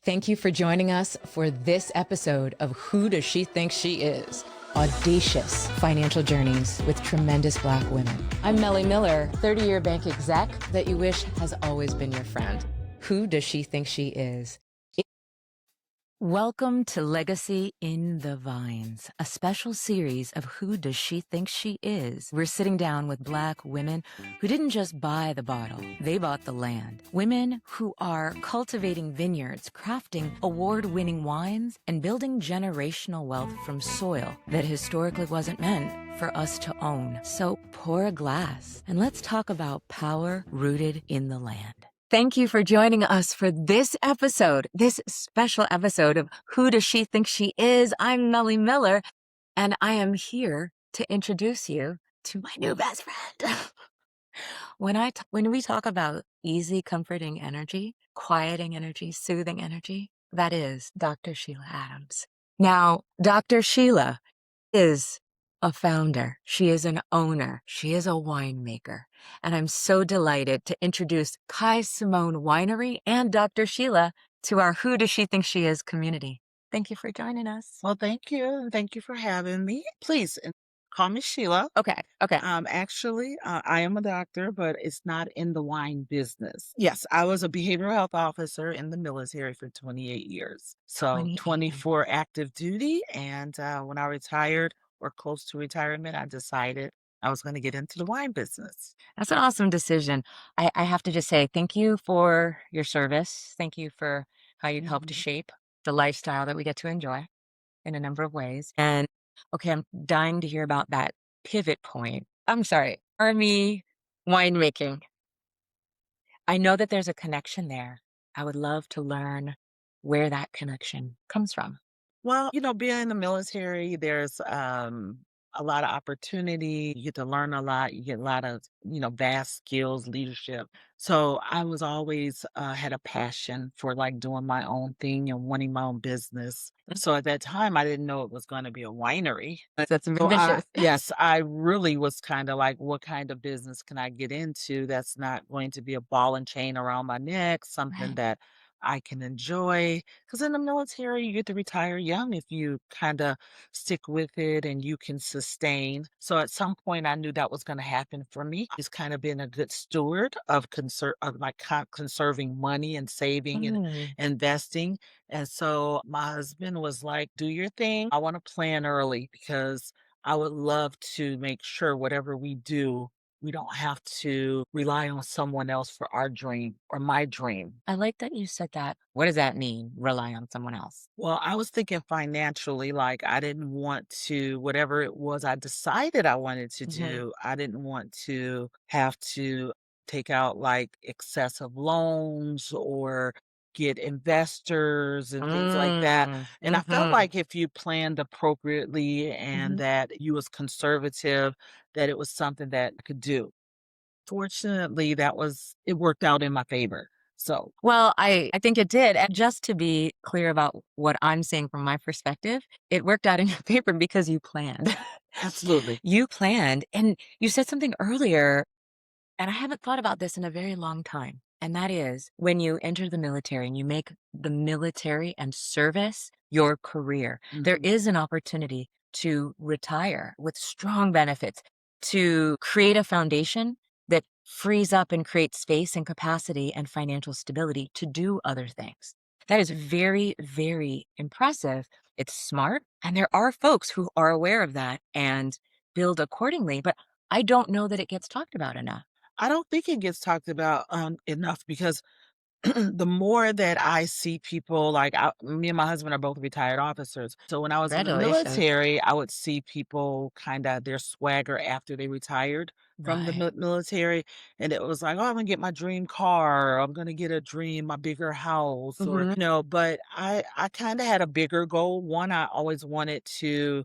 Thank you for joining us for this episode of Who Does She Think She Is? Audacious financial journeys with tremendous Black women. I'm Mele Miller, 30-year bank exec that you wish has always been your friend. Who does she think she is? Welcome to Legacy in the Vines, a special series of Who Does She Think She Is? We're sitting down with Black women who didn't just buy the bottle, they bought the land. Women who are cultivating vineyards, crafting award-winning wines, and building generational wealth from soil that historically wasn't meant for us to own. So pour a glass and let's talk about power rooted in the land. Thank you for joining us for this episode, this special episode of Who Does She Think She Is? I'm Mele Miller, and I am here to introduce you to my new best friend. When we talk about easy, comforting energy, quieting energy, soothing energy, that is Dr. Sheila Adams. Now, Dr. Sheila is a founder. She is an owner. She is a winemaker. And I'm so delighted to introduce Kai Simone Winery and Dr. Sheila to our Who Does She Think She Is community. Thank you for joining us. Well, thank you. And thank you for having me. Please call me Sheila. Okay. I am a doctor, but it's not in the wine business. Yes, I was a behavioral health officer in the military for 28 years. So 28 24 active duty. And when I retired or close to retirement, I decided I was going to get into the wine business. That's an awesome decision. I have to just say thank you for your service. Thank you for how you helped to Mhm. shape the lifestyle that we get to enjoy in a number of ways. And okay, I'm dying to hear about that pivot point. I'm sorry, army winemaking. I know that there's a connection there. I would love to learn where that connection comes from. Well, being in the military, there's a lot of opportunity. You get to learn a lot. You get a lot of, vast skills, leadership. So I was always had a passion for like doing my own thing and wanting my own business. So at that time, I didn't know it was going to be a winery. That's So ambitious. yes, I really was kind of like, what kind of business can I get into that's not going to be a ball and chain around my neck, something Right. that I can enjoy. Because in the military, you get to retire young if you kind of stick with it and you can sustain. So at some point, I knew that was going to happen for me. Just kind of being a good steward of conserving money and saving and Mm. investing. And so my husband was like, "Do your thing. I want to plan early because I would love to make sure whatever we do." We don't have to rely on someone else for our dream or my dream. I like that you said that. What does that mean? Rely on someone else. Well, I was thinking financially, like I didn't want to, whatever it was I decided I wanted to Hmm. do, I didn't want to have to take out like excessive loans or get investors and things like that. Mm. And I felt Hmm. like if you planned appropriately and Hmm. that you was conservative, that it was something that I could do. Fortunately, it worked out in my favor. So, Well, I think it did. And just to be clear about what I'm saying from my perspective, it worked out in your favor because you planned. absolutely. You planned. And you said something earlier, and I haven't thought about this in a very long time. And that is when you enter the military and you make the military and service your career, there Mhm. is an opportunity to retire with strong benefits, to create a foundation that frees up and creates space and capacity and financial stability to do other things. That is very, very impressive. It's smart. And there are folks who are aware of that and build accordingly. But I don't know that it gets talked about enough. I don't think it gets talked about enough because the more that I see people me and my husband are both retired officers. So when I was in the Congratulations. military, I would see people kind of their swagger after they retired from the Right. military. And it was like, oh, I'm going to get my dream car. Or I'm going to get a bigger house or, Hmm. but I kind of had a bigger goal. One, I always wanted to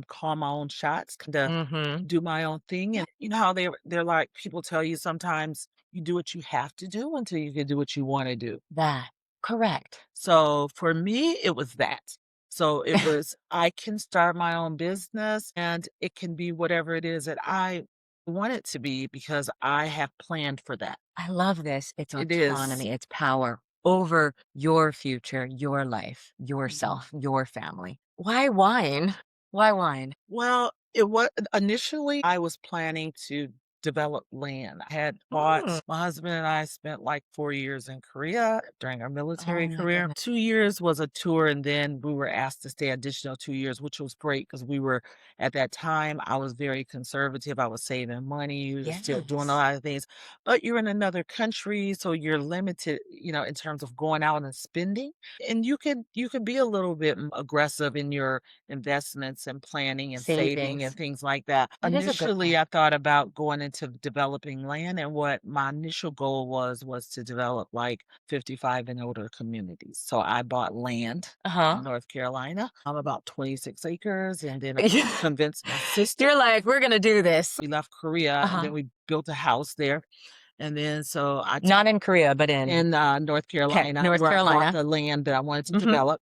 call my own shots, kind of Hmm. do my own thing. And you know how they're like, people tell you sometimes you do what you have to do until you can do what you wanna do. That. Correct. So, for me, it was that. So, it was, I can start my own business, and it can be whatever it is that I want it to be because I have planned for that. I love this. It's It is. autonomy. It's power. over your future, your life, yourself, your family. Why wine? Why wine? Well, it was initially I was planning to develop land. I had Mm. bought my husband and I spent like 4 years in Korea during our Oh military my career. goodness. 2 years was a tour, and then we were asked to stay additional 2 years, which was great because we were at that time. I was very conservative. I was saving money, we were still doing a Yes. lot of things, but you're in another country, so you're limited, in terms of going out and spending. And you could be a little bit aggressive in your investments and planning and saving and Savings. things like that. That is a good Initially, plan. I thought about going into developing land, and what my initial goal was to develop like 55 and older communities. So I bought land Uh-huh. in North Carolina. I'm about 26 acres, and then I convinced my sister. You're like, "We're gonna do this." We left Korea, and Uh-huh. then we built a house there. And then so I took Not in Korea, but in in North okay, Carolina, North where I bought Carolina. the land that I wanted to Mhm. develop.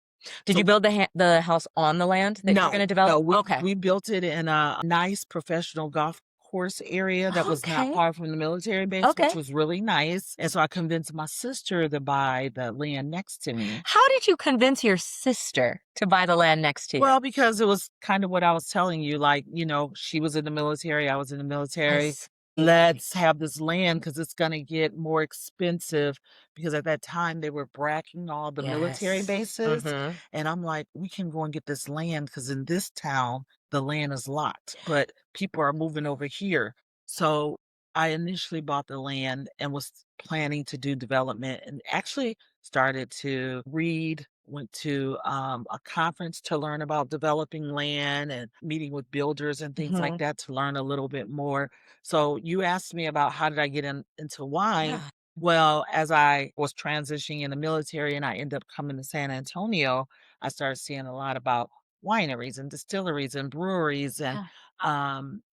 Did you So build the house on the land that you were no, gonna develop? no, we Okay. we built it in a nice professional golf course area that was not Okay. far from the military base, which Okay. was really nice, and so I convinced my sister to buy the land next to me. How did you convince your sister to buy the land next to you? Well, because it was kind of what I was telling you, like, she was in the military, I was in the I military. see. Let's have this land because it's gonna get more expensive, because at that time they were bracking all the military Yes. bases, Mhm. and I'm like, "We can go and get this land because in this town, the land is locked, but people are moving over here." So, I initially bought the land and was planning to do development, and actually started to read, went to, a conference to learn about developing land and meeting with builders and things like Mhm. that to learn a little bit more. So you asked me about how did I get into wine. Yeah. Well, as I was transitioning in the military and I ended up coming to San Antonio, I started seeing a lot about wineries and distilleries and breweries. And Yeah.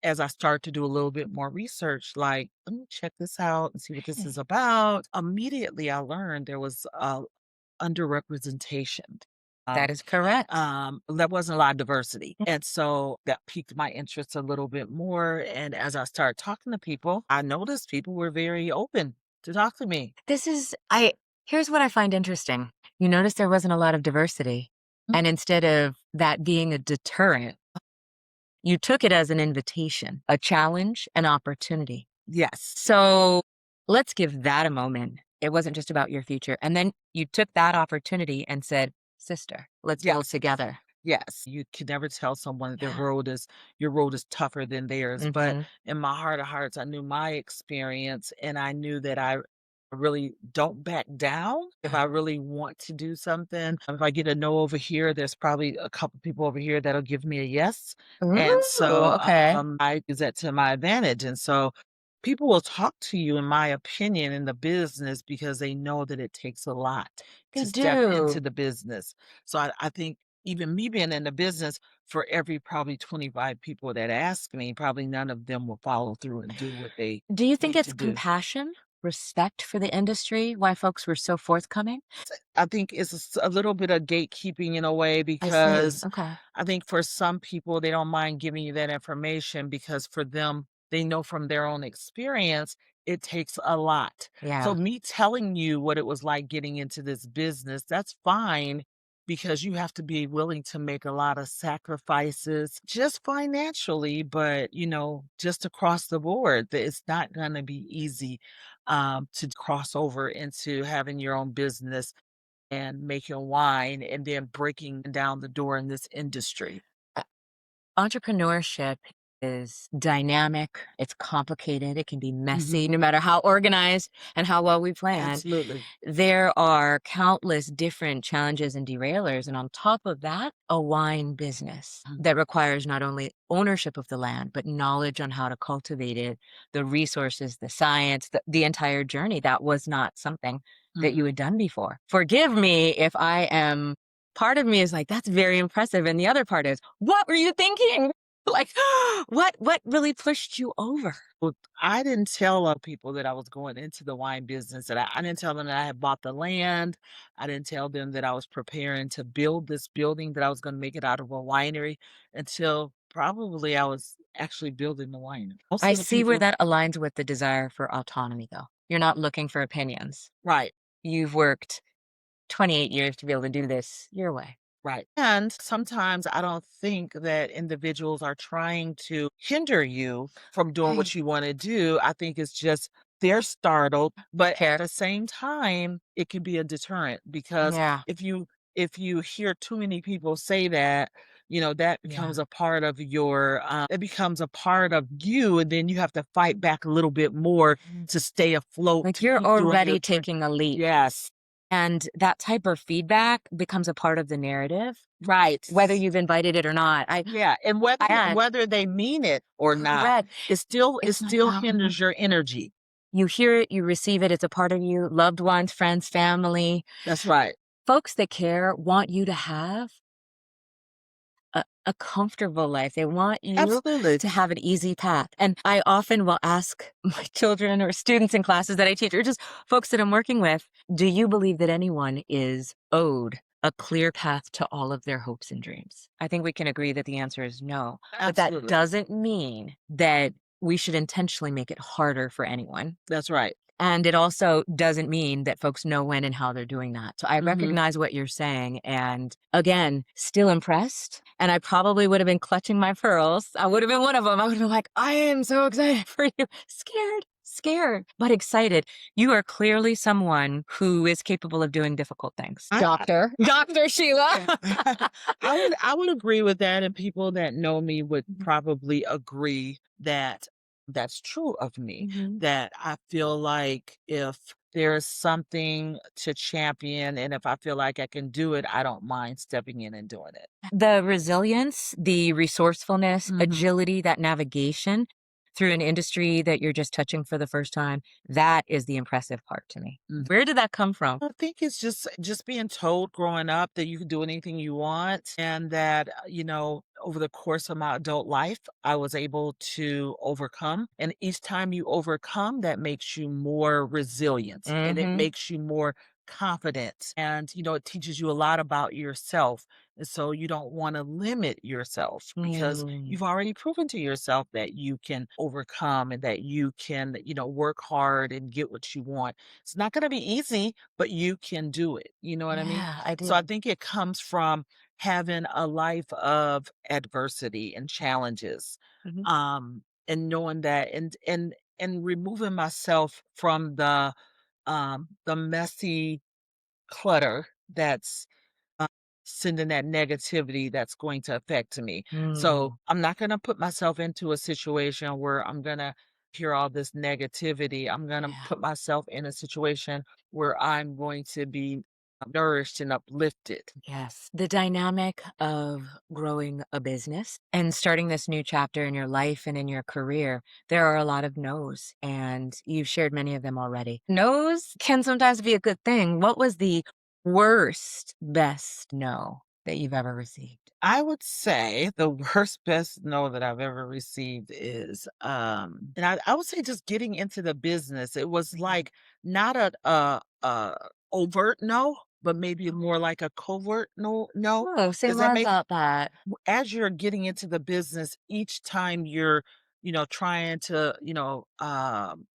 as I started to do a little bit more research, like, let me check this out and see what this is Hey, about. Immediately, I learned there was underrepresentation. that Um, is correct. there wasn't a lot of diversity. And so that piqued my interest a little bit more. And as I started talking to people, I noticed people were very open to talk to me. This is I here's what I find interesting. You notice there wasn't a lot of diversity, Mm. and instead of that being a deterrent, you took it as an invitation, a challenge, an opportunity. Yes. So, let's give that a moment. It wasn't just about your future, and then you took that opportunity and said, "Sister, let's build Yes. together." Yes, you can never tell someone that Yeah. your road is tougher than theirs, but Mhm. in my heart of hearts, I knew my experience, and I knew that I really don't back down if Yeah. I really want to do something. If I get a no over here, there's probably a couple people over here that'll give me a yes, and Ooh, so, okay. I use that to my advantage, and so people will talk to you, in my opinion, in the business because they know that it takes a lot They to step into do. the business. So I think even me being in the business, for every probably 25 people that ask me, probably none of them will follow through and do what they Do you think need to it's do. compassion, respect for the industry, why folks were so forthcoming? I think it's a little bit of gatekeeping in a way I see, because okay. I think for some people, they don't mind giving you that information because for them, they know from their own experience, it takes a lot. So Yeah. me telling you what it was like getting into this business, that's fine because you have to be willing to make a lot of sacrifices just financially, but just across the board, that it's not going to be easy to cross over into having your own business and making wine and then breaking down the door in this industry. Entrepreneurship is dynamic, it's complicated, it can be Mhm. messy no matter how organized and how well we plan. Absolutely. There are countless different challenges and derailers. And on top of that, a wine business Mhm. that requires not only ownership of the land, but knowledge on how to cultivate it, the resources, the science, the entire journey. That was not something that you Mhm. had done before. Forgive me if I am, part of me is like, that's very impressive. And the other part is, what were you thinking? Like, what really pushed you over? Well, I didn't tell people that I was going into the wine business, that I didn't tell them that I had bought the land. I didn't tell them that I was preparing to build this building, that I was going to make it out of a winery until probably I was actually building the winery. Most I of the see where people, that aligns with the desire for autonomy, though. You're not looking for opinions. right. You've worked 28 years to be able to do this your way. Right. And sometimes I don't think that individuals are trying to hinder you from doing Right. what you want to do. I think it's just they're startled, but at Care. the same time, it can be a deterrent because Yeah. if you hear too many people say that, that becomes Yeah. a part of it becomes a part of you, and then you have to fight back a little bit more Mhm. to stay afloat, Like to you're keep doing your already dream. taking a leap. Yes. And that type of feedback becomes a part of the narrative, Right. whether you've invited it or not. Yeah, and whether And whether they mean it or not, correct. it It's not still about hinders your energy. you hear it, you receive it, it's a part of you, loved ones, friends, family. That's right. Folks that care want you to have a comfortable life. They want you Absolutely. to have an easy path. And I often will ask my children or students in classes that I teach, or just folks that I'm working with, do you believe that anyone is owed a clear path to all of their hopes and dreams? I think we can agree that the answer is no. But that Absolutely. doesn't mean that we should intentionally make it harder for anyone. That's right. And it also doesn't mean that folks know when and how they're doing that. So I Mhm. recognize what you're saying. And again, still impressed. And I probably would have been clutching my pearls. I would have been one of them. I would have been like, I am so excited for you. Scared, but excited. You are clearly someone who is capable of doing difficult things. I Dr. Sheila. I would agree with that, and people that know me would Mhm. probably agree that that's true of me, Mhm. that I feel like if there's something to champion and if I feel like I can do it, I don't mind stepping in and doing it. The resilience, the resourcefulness, Mhm. agility, that navigation through an industry that you're just touching for the first time, that is the impressive part to me. Where did that come from? I think it's just being told growing up that you can do anything you want, and that, over the course of my adult life, I was able to overcome. And each time you overcome, that makes you more resilient and it Mhm. makes you more confident. And, it teaches you a lot about yourself. And so you don't want to limit yourself because Mm. you've already proven to yourself that you can overcome and that you can, work hard and get what you want. It's not going to be easy, but you can do it. You know what I mean? Yeah, I So I do. think it comes from having a life of adversity and challenges, Mhm. and knowing that, and removing myself from the messy clutter that's uh, sending that negativity that's going to affect me. So Mm. I'm not going to put myself into a situation where I'm going to hear all this negativity. I'm going to Yeah. put myself in a situation where I'm going to be nourished and uplifted. Yes. The dynamic of growing a business and starting this new chapter in your life and in your career, there are a lot of no's, and you've shared many of them already. No's can sometimes be a good thing. What was the worst, best no that you've ever received? I would say the worst best no that I've ever received is and I would say just getting into the business. It was Mhm. like not a overt no, but maybe more like a covert no. Oh, say Does that more make about that. as you're getting into the business, each time you're, trying to,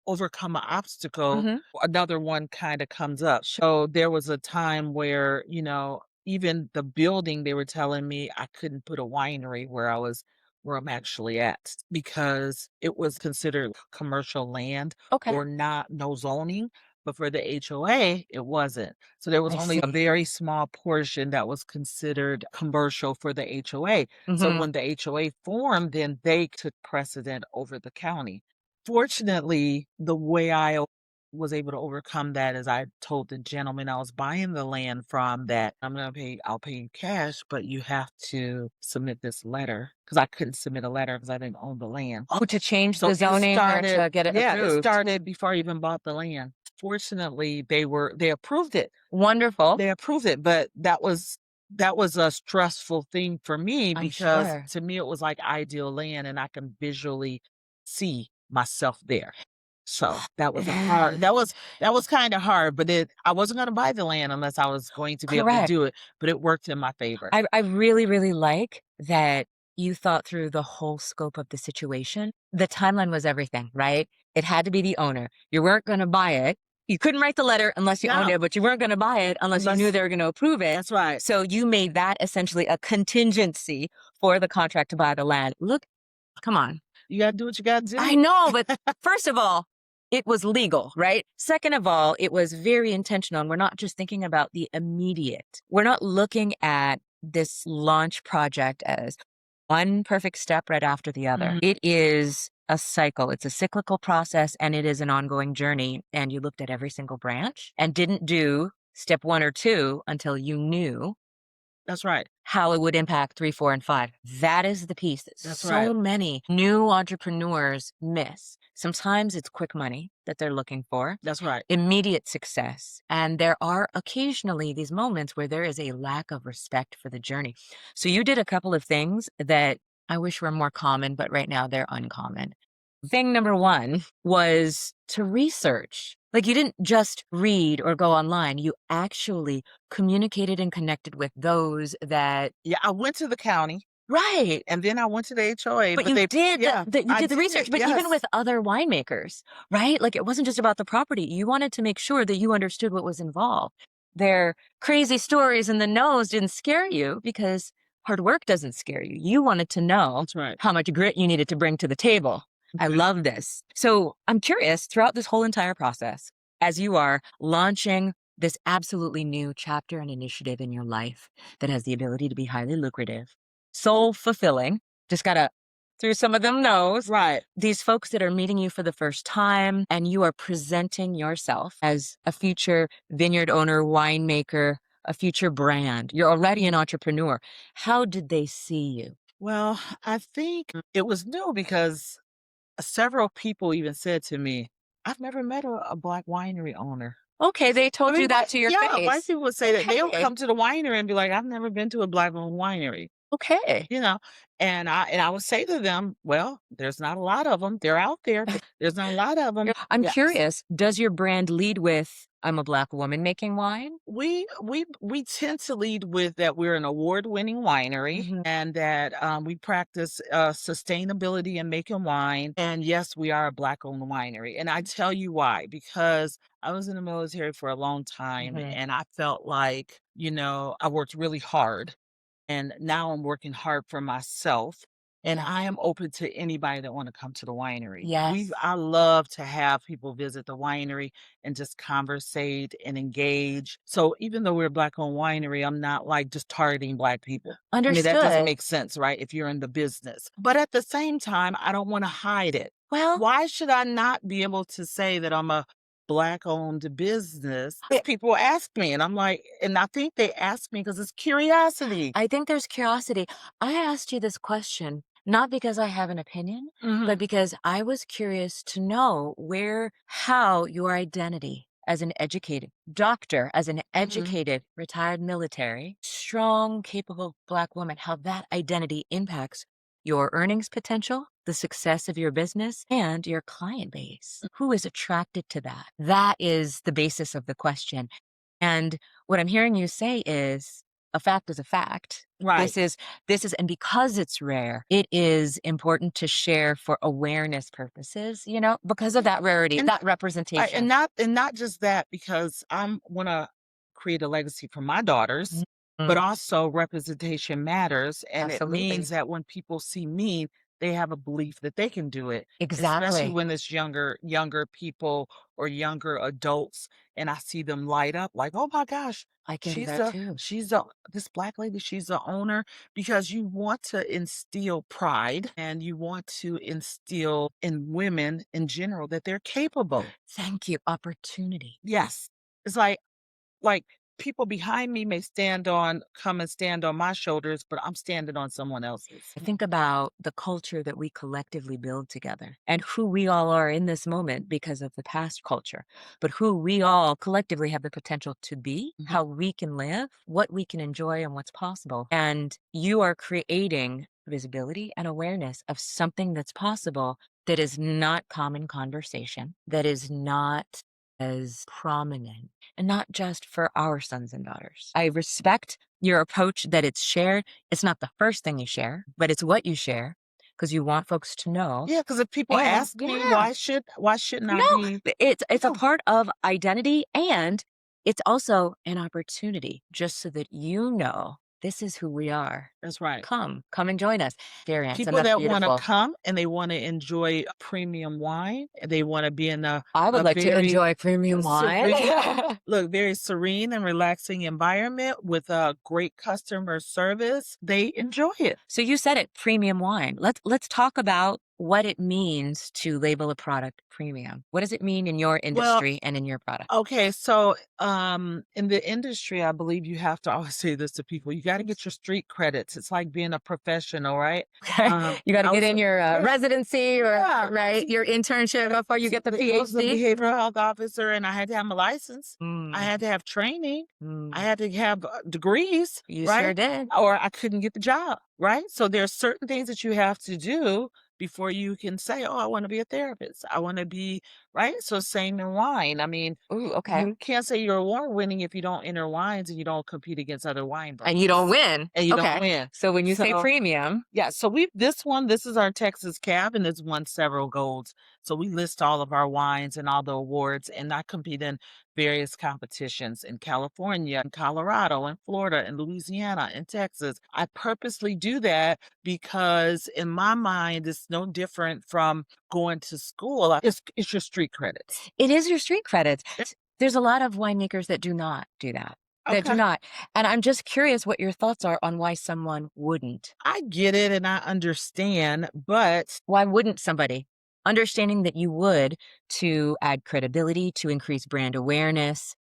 overcome an obstacle, Mhm. another one kind of comes up. So there was a time where, even the building, they were telling me I couldn't put a winery where I'm actually at because it was considered commercial land Okay. or not, no zoning. But for the HOA, it wasn't. So there was I only a see. very small portion that was considered commercial for the HOA. So Mhm. when the HOA formed, then they took precedent over the county. Fortunately, the way was able to overcome that is I told the gentleman I was buying the land from that I'll pay you cash, but you have to submit this letter because I couldn't submit a letter because I didn't own the land. Oh, to change So the zoning or to get it it approved. started before I even bought the land. Fortunately, they approved it. Wonderful. They approved it, but that was a stressful thing for me I'm because sure. to me it was like ideal land and I can visually see myself there. So that was kinda hard, but I wasn't gonna buy the land unless I was going to be able to Correct. do it, but it worked in my favor. I really, really like that you thought through the whole scope of the situation. The timeline was everything, right? It had to be the owner. You weren't gonna buy it. You couldn't write the letter unless you owned No, it, but you weren't going to buy it unless you knew unless they were going to approve it. that's right. So you made that essentially a contingency for the contract to buy the land. Look, come on. You gotta do what you gotta do. I know, but first of all, it was legal, right? Second of all, it was very intentional. And we're not just thinking about the immediate. We're not looking at this launch project as one perfect step right after the other. Mhm. It is a cycle. It's a cyclical process and it is an ongoing journey. And you looked at every single branch and didn't do step 1 or 2 until you knew That's right. how it would impact 3, 4, and 5. That is the piece that That's so right. many new entrepreneurs miss. Sometimes it's quick money that they're looking for, That's right. immediate success. And there are occasionally these moments where there is a lack of respect for the journey. So you did a couple of things that I wish were more common, but right now they're uncommon. Thing number 1 was to research. Like you didn't just read or go online, you actually communicated and connected with those that Yeah, I went to the county right. and then I went to the HOA, But but you they did yeah, you I did the did, research, but even yes. with other winemakers, right? Like it wasn't just about the property. You wanted to make sure that you understood what was involved. Their crazy stories and the no's didn't scare you because hard work doesn't scare you. You wanted to know That's right. how much grit you needed to bring to the table. I love this. So I'm curious throughout this whole entire process, as you are launching this absolutely new chapter and initiative in your life that has the ability to be highly lucrative, soul fulfilling, just gotta through some of them no's. Right. These folks that are meeting you for the first time and you are presenting yourself as a future vineyard owner, winemaker, a future brand. You're already an entrepreneur. How did they see you? Well, I think it was new because several people even said to me, "I've never met a Black winery owner." Okay, they I told mean, you that to your yeah, white face. people would say that. They'll Okay. come to the winery and be like, "I've never been to a Black-owned winery." Okay. You know, and I would say to them, "Well, there's not a lot of them. 'em. They're out there, but there's not a lot of them." I'm Yes. curious, does your brand lead with I'm a Black woman making wine? We tend to lead with that we're an award-winning winery Mhm. and that, we practice, sustainability in making wine, and yes, we are a Black-owned winery, and I tell you why, because I was in the military for a long time, Mhm. and I felt like, I worked really hard. And now I'm working hard for myself, and Yes. I am open to anybody that wanna come to the winery. Yes. I love to have people visit the winery and just conversate and engage. So even though we're a Black-owned winery, I'm not, like, just targeting Black people. I mean, that doesn't Understood. make sense, right, if you're in the business. But at the same time, I don't wanna hide it. Well, Why should I not be able to say that I'm a Black-owned business? yeah, People ask me, and I'm like and I think they ask me because it's curiosity. I think there's curiosity. I asked you this question not because I have an opinion, but Mhm, because I was curious to know how your identity as an educated doctor, as an mhm. educated retired military, strong, capable Black woman, how that identity impacts your earnings potential, the success of your business, and your client base. Who is attracted to that? That is the basis of the question. And what I'm hearing you say is a fact is a fact. Right. This is and because it's rare, it is important to share for awareness purposes, because of that rarity, And that right, representation. and not just that, because I'm wanna create a legacy for my daughters, but Mhm. also representation matters, and it means Absolutely. that when people see me, they have a belief that they can do it, especially Exactly. when it's younger people or younger adults, and I see them light up like, "Oh my gosh, I can do that too. she's the this Black lady, she's the owner," because you want to instill pride, and you want to instill in women in general that they're capable. Thank you. Opportunity. Yes. It's like, people behind me may come and stand on my shoulders, but I'm standing on someone else's. I think about the culture that we collectively build together and who we all are in this moment because of the past culture, but who we all collectively have the potential to be, Mhm. how we can live, what we can enjoy, and what's possible. And you are creating visibility and awareness of something that's possible that is not common conversation, that is not as prominent, and not just for our sons and daughters. I respect your approach that it's shared. It's not the first thing you share, but it's what you share. because you want folks to know. Yeah, because if people And ask me, yeah, why shouldn't I no, be? it's a No, part of identity, and it's also an opportunity just so that you know this is who we are. that's right. Come and join us. Experience, and People that's that wanna beautiful. come and they wanna enjoy premium wine, and they wanna be in I would a like to very enjoy premium wine. serene very serene and relaxing environment with a great customer service, they enjoy it. So you said it, premium wine. Let's talk about what it means to label a product premium. What does it mean in your Well, industry and in your product? okay, so, in the industry, I believe you have to always say this to people, you gotta get your street credits. It's like being a professional, right? Okay. You got to I get was in a your yeah, residency or yeah. right, your internship before you get the I was a PhD. behavioral health officer, and I had to have my license. I Mm, had to have training. I mm. had to have, degrees, You sure right? did. Or I couldn't get the job, right? So there's certain things that you have to do before you can say, "Oh, I wanna be a therapist. I wanna be" right? So same in wine. I mean, Ooh, okay. you can't say you're award winning if you don't enter wines and you don't compete against other wine And you don't brands, win. and you don't Okay. win. So when you say So premium, yeah, so we this is our Texas cab and it's won several golds. So we list all of our wines and all the awards, and I compete in various competitions in California, in Colorado, in Florida, in Louisiana, in Texas. I purposely do that because in my mind it's no different from going to school. It's your street credits. it is your street credits. Eh, There's a lot of winemakers that do not do that. That do Okay. not. And I'm just curious what your thoughts are on why someone wouldn't. I get it and I understand, but Why wouldn't somebody? Understanding that you would to add credibility, to increase brand awareness,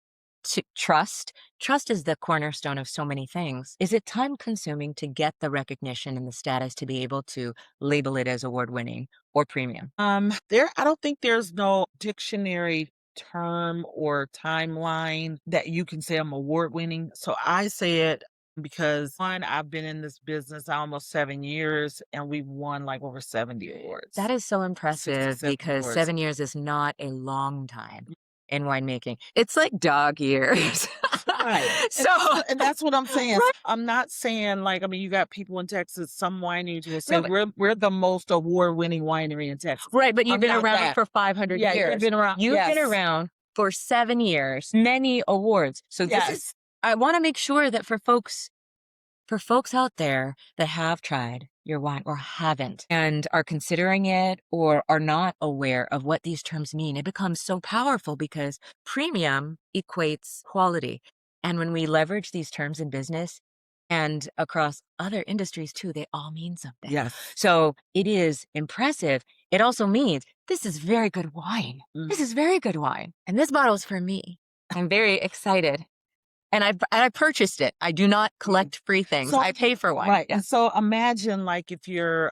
to trust. Trust is the cornerstone of so many things. Is it time consuming to get the recognition and the status to be able to label it as award winning or premium? I don't think there's no dictionary term or timeline that you can say I'm award winning. So I say it because one, I've been in this business almost 7 years and we've won like over 70 That awards, is so impressive 67 because awards. 7 years is not a long time in winemaking. It's like dog years. Right. So, And that's what I'm saying. right. I'm not saying like, I mean, you got people in Texas, some wineries will say No, but we're the most award winning winery in Texas. right, but you've I'm been not around that. for 500 Yeah, you've years. been around. You've been Yes. around for 7 years, many awards. So this is Yes. I wanna make sure that for folks out there that have tried your wine or haven't and are considering it or are not aware of what these terms mean, it becomes so powerful because premium equates quality. And when we leverage these terms in business and across other industries too, they all mean something. Yes. So it is impressive. It also means this is very good wine. Mm. This is very good wine. And this bottle is for me. I'm very excited and I purchased it. I do not collect free things. So I pay for wine. right, Yeah. and so imagine, like, if you're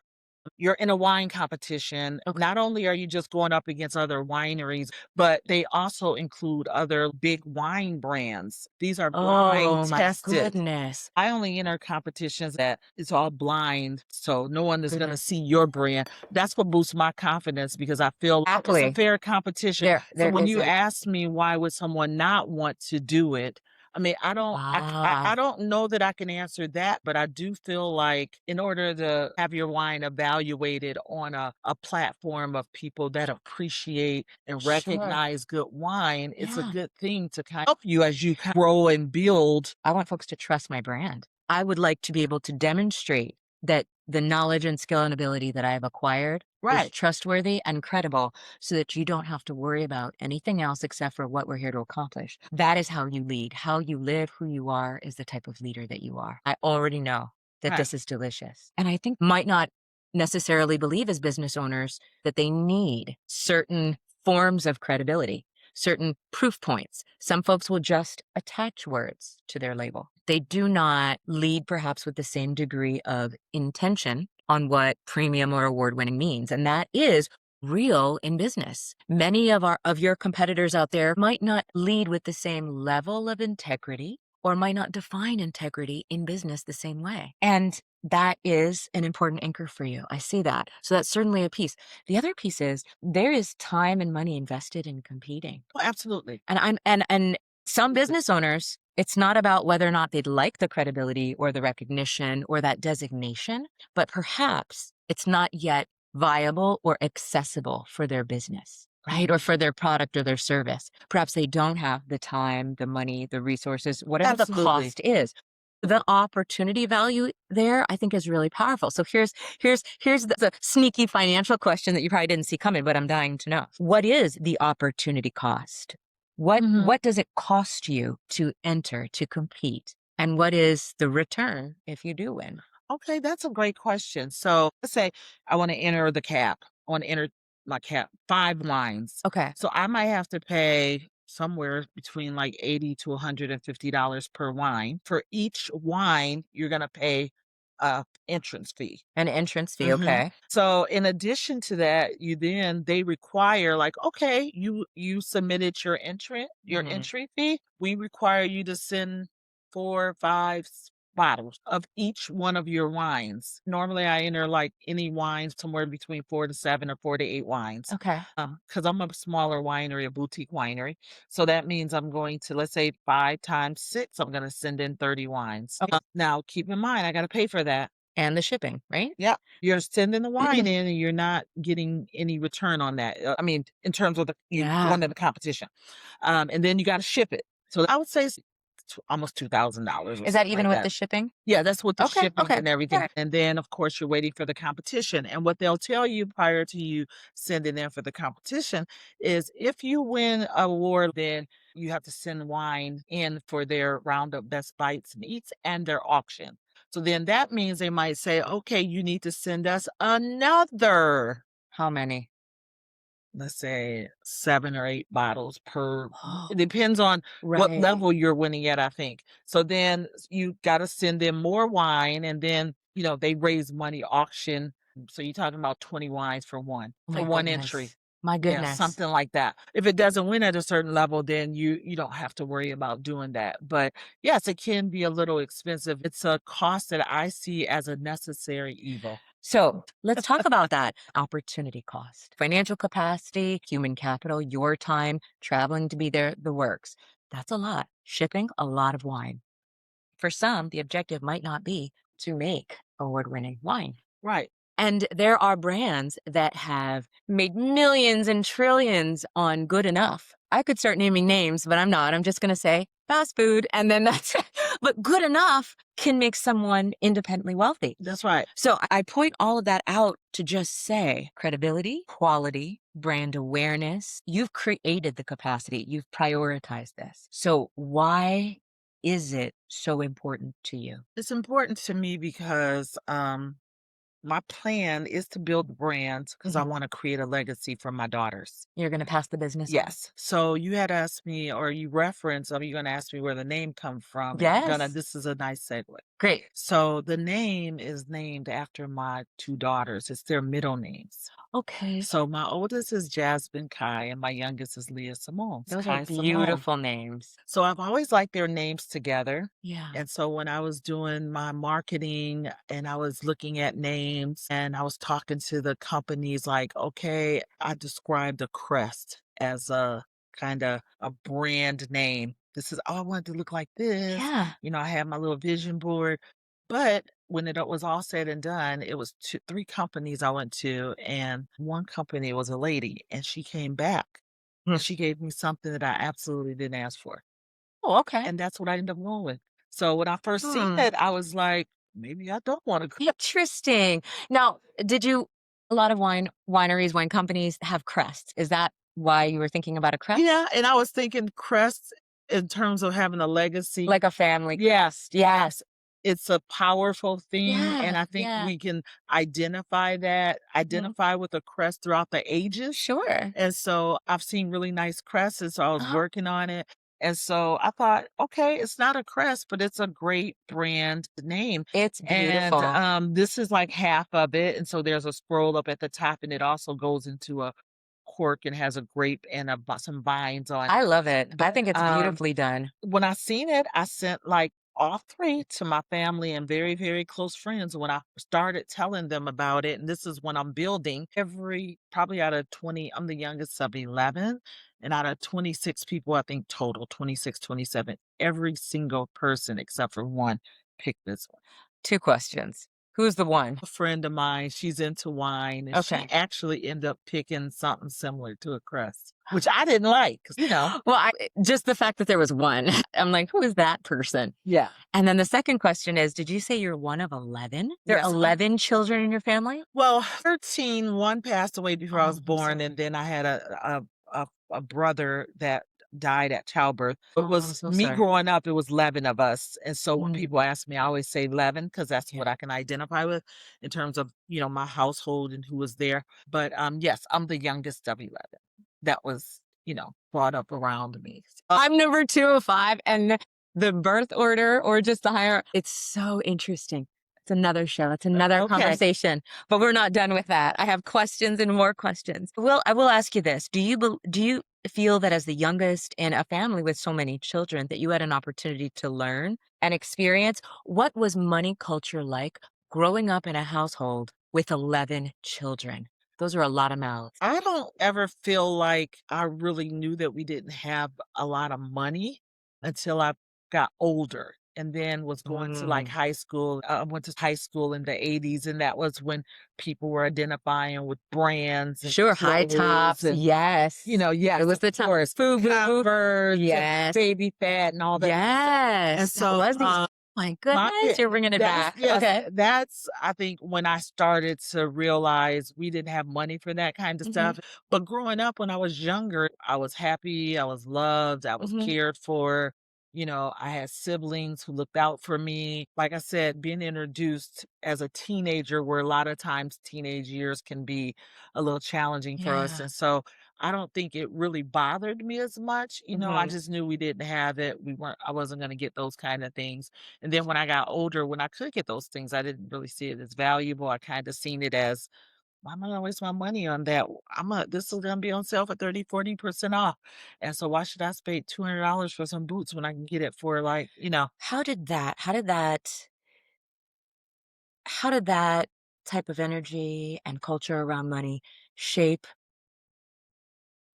in a wine competition, Okay. not only are you just going up against other wineries, but they also include other big wine brands. These are blind Oh my tested. goodness. I only enter competitions that it's all blind, so no one is gonna Goodness. see your brand. That's what boosts my confidence because I feel it's a Exactly. fair competition. So There when is you a ask me why would someone not want to do it, I mean, I ah, don't know that I can answer that, but I do feel like in order to have your wine evaluated on a platform of people that appreciate and sure. recognize good wine, it's a Yeah. good thing to kind of help you as you grow and build. I want folks to trust my brand. I would like to be able to demonstrate that the knowledge and skill and ability that I have acquired is Right, trustworthy and credible so that you don't have to worry about anything else except for what we're here to accomplish. That is how you lead. How you live, who you are is the type of leader that you are. I already know that right, this is delicious. And I think might not necessarily believe as business owners that they need certain forms of credibility, certain proof points. Some folks will just attach words to their label. They do not lead perhaps with the same degree of intention on what premium or award winning means. And that is real in business. Many of your competitors out there might not lead with the same level of integrity or might not define integrity in business the same way. And that is an important anchor for you. I see that. So that's certainly a piece. The other piece is there is time and money invested in competing. oh, absolutely. And some business owners, it's not about whether or not they'd like the credibility or the recognition or that designation, but perhaps it's not yet viable or accessible for their business, right? Or for their product or their service. Perhaps they don't have the time, the money, the resources, whatever the Absolutely. cost is. The opportunity value there, I think, is really powerful. So here's the sneaky financial question that you probably didn't see coming, but I'm dying to know. What is the opportunity cost? Mhm. What does it cost you to enter, to compete? And what is the return if you do win? Okay, that's a great question. So let's say I want to enter the cap. I want to enter my cap 5 wines. Okay. So I might have to pay somewhere between like 80 to $150 per wine. For each wine, you're gonna pay a entrance fee. An entrance fee, Mhm. okay. So in addition to that, they require like, okay, you submitted your Mhm. entry fee. We require you to send 4, 5 bottles of each one of your wines. Normally I enter like any wines somewhere between 4 to 7 or 4 to 8 wines. Okay. Because I'm a smaller winery, a boutique winery. So that means I'm going to, let's say 5 times 6, I'm gonna send in 30 wines. Okay. Now keep in mind, I gotta pay for that. And the shipping, right? Yep. You're sending the wine in and you're not getting any return on that. I mean, in terms of you Yeah. going to the competition. And then you gotta ship it. So I would say it's almost $2,000 or Is that something even like with that. the shipping? Yeah, that's with the Okay, shipping okay. and everything. Yeah. And then, of course, you're waiting for the competition. And what they'll tell you prior to you sending in for the competition is if you win an award, then you have to send wine in for their roundup best bites and eats and their auction. So then that means they might say, okay, you need to send us another, How many? let's say 7 or 8 bottles per. Oh, It depends on what right. level you're winning at, I think. So then you got to send them more wine, and then they raise money auction. So you're talking about 20 wines for one Oh for my one entry. goodness. My Yeah, goodness. something like that. If it doesn't win at a certain level, then you don't have to worry about doing that. But yes, it can be a little expensive. It's a cost that I see as a necessary evil. So let's talk about that opportunity cost. Financial capacity, human capital, your time, traveling to be there, the works. That's a lot. Shipping a lot of wine. For some, the objective might not be to make award winning wine. Right. And there are brands that have made millions and trillions on good enough. I could start naming names, but I'm not. I'm just going to say fast food. And then that's it. But good enough can make someone independently wealthy. That's right. So I point all of that out to just say credibility, quality, brand awareness. You've created the capacity, you've prioritized this. So why is it so important to you? It's important to me because my plan is to build brands because I Mhm. want to create a legacy for my daughters. You're going to pass the business on. Yes. So you had asked me, or you referenced, or you're going to ask me where the name comes from, and Yes. this is a nice segue. Great. So the name is named after my 2 daughters. It's their middle names. Okay. So my oldest is Jasmine Kai, and my youngest is Leah Simone. It's Those are Kai Simone. beautiful names. So I've always liked their names together. Yeah. And so when I was doing my marketing and I was looking at names and I was talking to the companies, like, okay, I described a crest as a kind of a brand name. This is, oh, I wanted to look like this. Yeah. I had my little vision board. But when it was all said and done, it was 3 companies I went to, and one company was a lady, and she came back Hmm. and she gave me something that I absolutely didn't ask for. Oh, okay. And that's what I ended up going with. So when I first seen Hmm. it, I was like, maybe I don't want to. Interesting. Now, did you a lot of wineries, wine companies have crests. Is that why you were thinking about a crest? Yeah, and I was thinking crest in terms of having a legacy. Like a family Yes, crest. Yeah. yes. It's a powerful thing, and Yeah. I think Yeah. we can Mhm. identify with a crest throughout the ages. Sure. And so I've seen really nice crests, and so I was Uh-huh. working on it. And so I thought, okay, it's not a crest, but it's a great brand name. It's And beautiful. this is like half of it. And so there's a scroll up at the top, and it also goes into a cork and has a grape and some vines on it. I love it. I But think it's beautifully done. when I seen it, I sent like all 3 to my family and very, very close friends. When I started telling them about it, and this is when I'm building, probably out of 20, I'm the youngest of 11. And out of 26 people, I think total, 26, 27, every single person except for one picked this one. 2 questions. Who's the one? A friend of mine, she's into wine, and she Okay. actually ended up picking something similar to a crust, which I didn't like, 'cause. Well, just the fact that there was one, I'm like, who is that person? Yeah. And then the second question is, did you say you're one of 11? There are Yes, 11 children in your family? well, 13, one passed away before I Oh, was I'm born, sorry. and then I had a brother that died at childbirth. It Oh, I'm was so me sorry. growing up, it was 11 of us, and so when Mm, people ask me, I always say 11 because that's yeah. what I can identify with in terms of, my household and who was there. But, yes, I'm the youngest of 11 that was, brought up around me. I'm number 2 of 5, and the birth order or just the higher it's so interesting. It's another show, it's another Okay. conversation, but we're not done with that. I have questions and more questions. I will ask you this. Do you feel that as the youngest in a family with so many children that you had an opportunity to learn and experience? What was money culture like growing up in a household with 11 children? Those are a lot of mouths. I don't ever feel like I really knew that we didn't have a lot of money until I got older and then was going to like Mm. high school. I went to high school in the 80s, and that was when people were identifying with brands and Sure, high clothes tops, and, yes. It yes, was of the time. course, FUBU. Converse and Yes, baby fat and all that. And yes, that so, was the my my goodness, you're bringing it that's back. yes, Okay. that's I think when I started to realize we didn't have money for that kind of Mhm, stuff. But growing up when I was younger, I was happy, I was loved, I was mhm. cared for. I had siblings who looked out for me. Like I said, being introduced as a teenager, where a lot of times teenage years can be a little challenging for us. Yeah. And so I don't think it really bothered me as much. I Mhm. just knew we didn't have it. I wasn't going to get those kind of things. And then when I got older, when I could get those things, I didn't really see it as valuable. I kind of seen it as, why am I gonna waste my money on that? This is gonna be on sale for 30, 40% off. And so why should I spend $200 for some boots when I can get it for like. How did that type of energy and culture around money shape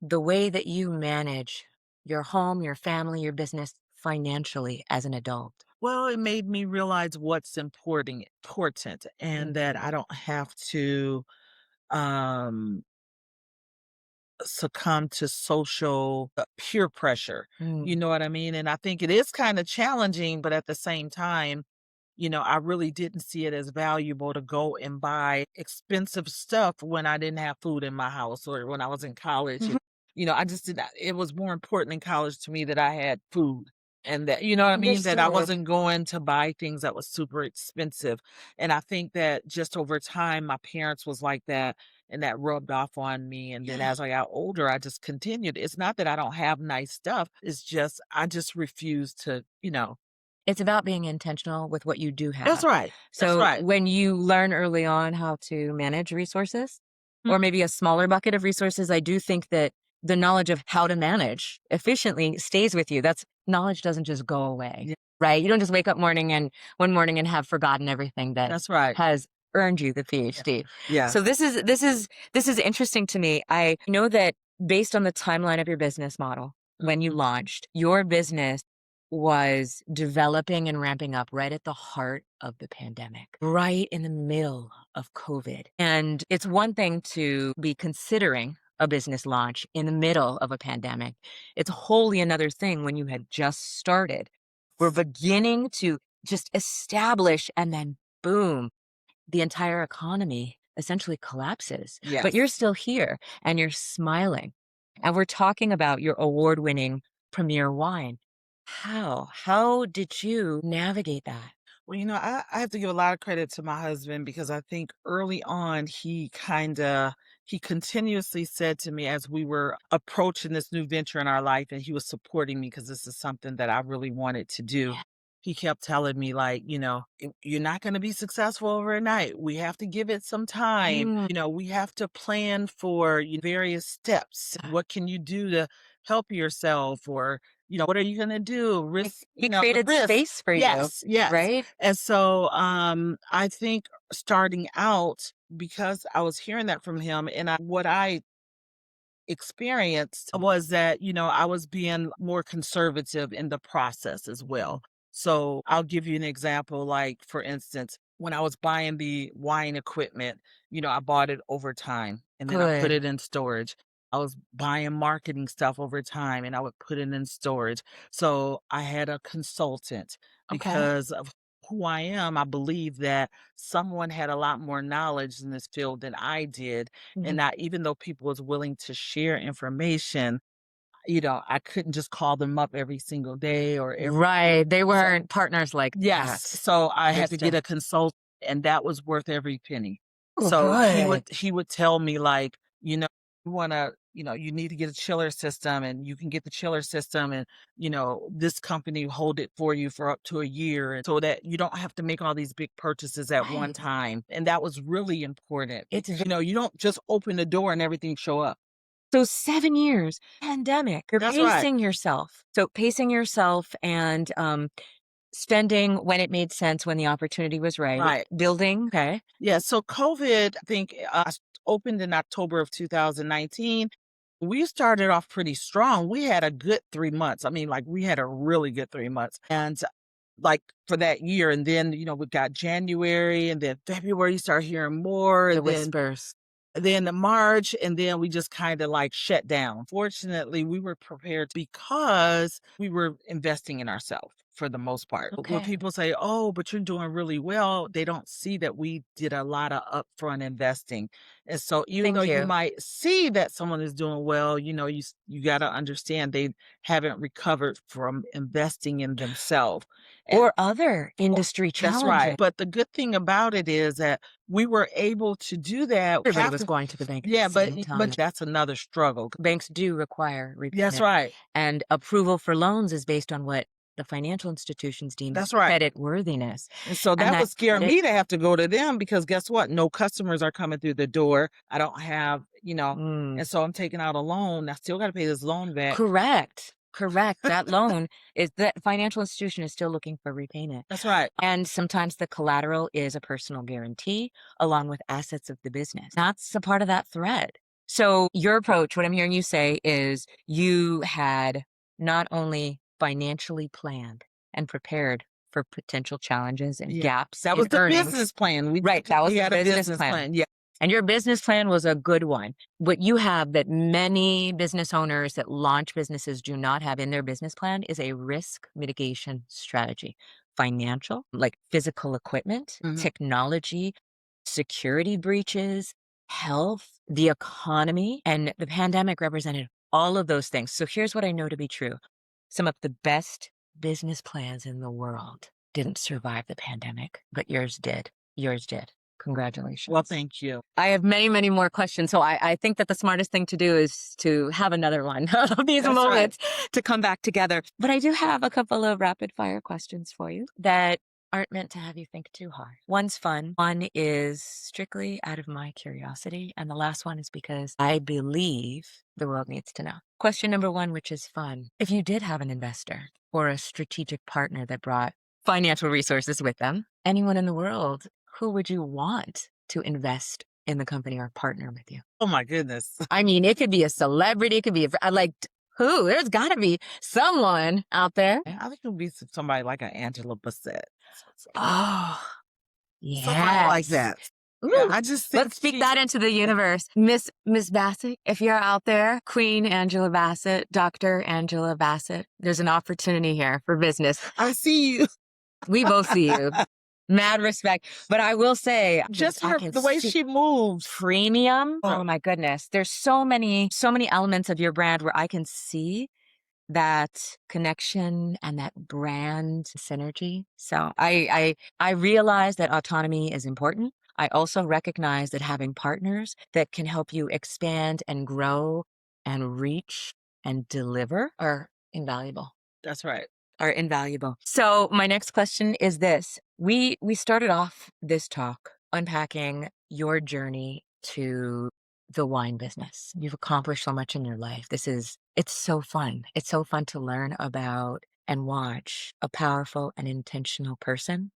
the way that you manage your home, your family, your business financially as an adult? Well, it made me realize what's important and that Mhm. I don't have to um succumb to social peer pressure. You Mm. know what I mean? And I think it is kind of challenging, but at the same time, I really didn't see it as valuable to go and buy expensive stuff when I didn't have food in my house or when I was in college. Mhm. I just did not, it was more important in college to me that I had food and that, you know what I mean? That I Understood. wasn't going to buy things that was super expensive. And I think that just over time, my parents was like that and that rubbed off on me. And then Yeah. as I got older, I just continued. It's not that I don't have nice stuff. It's just, I just refuse to. It's about being intentional with what you do That's have. right. That's So right. when you learn early on how to manage resources, or Mhm. maybe a smaller bucket of resources, I do think that the knowledge of how to manage efficiently stays with you. That's knowledge doesn't just go away, Yeah, right? You don't just wake up one morning and have forgotten everything that that's right. has earned you the Yeah. PhD. So Yes. this is interesting to me. I know that based on the timeline of your business model, when you Mhm. launched, your business was developing and ramping up right at the heart of the pandemic, right in the middle of COVID. And it's one thing to be considering a business launch in the middle of a pandemic. It's wholly another thing when you had just started. We're beginning to just establish, and then boom, the entire economy essentially collapses. But Yes. you're still here and you're smiling. And we're talking about your award winning premier wine. How? How did you navigate that? Well, I have to give a lot of credit to my husband because I think early on he continuously said to me as we were approaching this new venture in our life and he was supporting me because this is something that I really wanted to do. Yeah. He kept telling me like, you're not going to be successful overnight. We have to give it some time. Mm. We have to plan for various steps. What can you do to help yourself or what are you going to do? Like, Risk, he the created risk. space for you, Yes, yes. right? And so, I think starting out, because I was hearing that from him and what I experienced was that, I was being more conservative in the process as well. So I'll give you an example. Like, for instance, when I was buying the wine equipment, I bought it over time and then I put Good. it in storage. I was buying marketing stuff over time and I would put it in storage. So I had a consultant Okay. because of who I am. I believe that someone had a lot more knowledge in this field than I did. And Mhm. that even though people was willing to share information, I couldn't just call them up every single day or every Right. They so weren't partners like yes, that. so I had to get Understood. a consultant, and that was worth every penny. Oh, So good. he would tell me like, "You wanna you need to get a chiller system, and you can get the chiller system, and, this company will hold it for you for up to a year, and so that you don't have to make all these big purchases at one Right. time," and that was really important It's because, you don't just open the door and everything show up. So 7 years, pandemic, you're That's right. pacing yourself. So pacing yourself and, spending when it made sense, when the opportunity was right, Right. building okay. Yeah, so COVID, I think, opened in October of 2019. We started off pretty strong. We had a good 3 months. I mean, like, we had a really good 3 months, and, like, for that year, and then, we got January, and then February, you start hearing more, The and whispers. then the March, and then we just kinda, like, shut down. Fortunately, we were prepared because we were investing in ourselves for the most part. When Okay. people say, "Oh, but you're doing really well," they don't see that we did a lotta upfront investing, and so even though Thank you you. might see that someone is doing well, you gotta understand they haven't recovered from investing in themselves. Or other Well, industry that's challenges. right, but the good thing about it is that we were able to do that. Everybody Have was to going to the bank at the yeah, same but time. that's another struggle. Banks do require That's repayment, right, and approval for loans is based on what the financial institutions deem that's right, credit worthiness, and so and that that would scare credit me to have to go to them because guess what? No customers are coming through the door. I don't have, mm. and so I'm taking out a loan. I still gotta pay this loan back. Correct, correct. That loan is that financial institution is still looking for repayment. That's right. And sometimes the collateral is a personal guarantee along with assets of the business. That's a part of that thread. So your approach, what I'm hearing you say is you had not only financially planned and prepared for potential challenges and Yeah. gaps That was in the earnings. business plan. We Right. That was definitely the had a business business plan. plan. Yeah, And your business plan was a good one. What you have that many business owners that launch businesses do not have in their business plan is a risk mitigation strategy. Financial, like physical equipment, mhm, technology, security breaches, health, the economy, and the pandemic represented all of those things. So here's what I know to be true. Some of the best business plans in the world didn't survive the pandemic, but yours did. Yours did. well, Congratulations. thank you. I have many, many more questions. So I think that the smartest thing to do is to have another one of these That's right. moments to come back together. But I do have a couple of rapid fire questions for you that aren't meant to have you think too hard. One's fun. One is strictly out of my curiosity. And the last one is because I believe the world needs to know. Question number one, which is fun. If you did have an investor or a strategic partner that brought financial resources with them, anyone in the world, who would you want to invest in the company or partner with you? Oh my goodness. I mean, it could be a celebrity, it could be like who? There's got to be someone out there. I think it would be somebody like an Angela Bassett. Oh, Somebody like yes. that. Yeah, Ooh, I just think let's speak that into the universe. Miss Bassett, if you're out there, Queen Angela Bassett, Dr. Angela Bassett, there's an opportunity here for business. I see you. We both see you. Mad respect. But I will say, Just I her can the way see she moves. premium. Uh, Oh my goodness. There's so many elements of your brand where I can see that connection and that brand synergy. So I realize that autonomy is important. I also recognize that having partners that can help you expand and grow and reach and deliver are invaluable. That's right. Are invaluable. So my next question is this. We started off this talk unpacking your journey to the wine business. You've accomplished so much in your life. It's so fun. It's so fun to learn about and watch a powerful and intentional person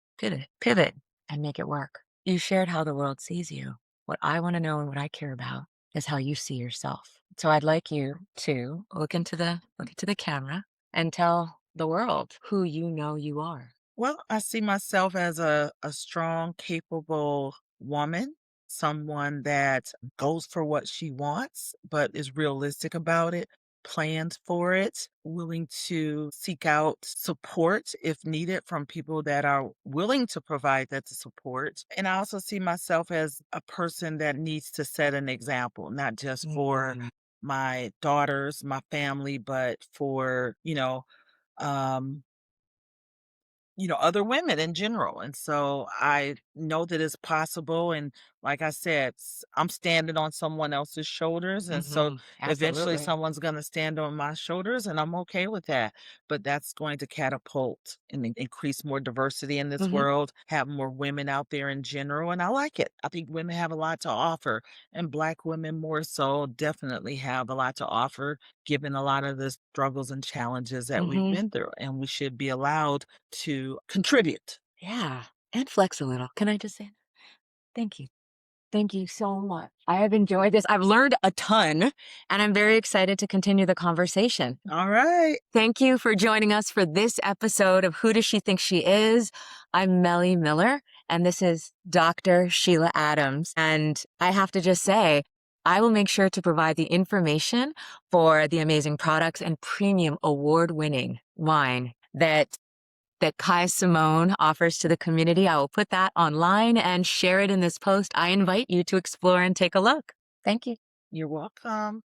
pivot and make it work. You shared how the world sees you. What I want to know and what I care about is how you see yourself. So I'd like you to look into the camera and tell the world who you know you are. Well, I see myself as a strong, capable woman, someone that goes for what she wants, but is realistic about it, plans for it, willing to seek out support if needed from people that are willing to provide that support. And I also see myself as a person that needs to set an example, not just for Mhm. my daughters, my family, but for, um, other women in general. And so I know that it's possible. And like I said, I'm standing on someone else's shoulders. And so Mhm. eventually Absolutely. someone's going to stand on my shoulders, and I'm okay with that. But that's going to catapult and increase more diversity in this Mhm. world, have more women out there in general. And I like it. I think women have a lot to offer, and Black women more so definitely have a lot to offer, given a lot of the struggles and challenges that we've Mhm. been through. And we should be allowed to contribute. Yeah, and flex a little. Can I just say thank you? Thank you so much. I have enjoyed this. I've learned a ton, and I'm very excited to continue the conversation. All right. Thank you for joining us for this episode of Who Does She Think She Is? I'm Mele Miller, and this is Dr. Sheila Adams. And I have to just say, I will make sure to provide the information for the amazing products and premium award-winning wine that Kai Simone offers to the community. I will put that online and share it in this post. I invite you to explore and take a look. Thank you. You're welcome.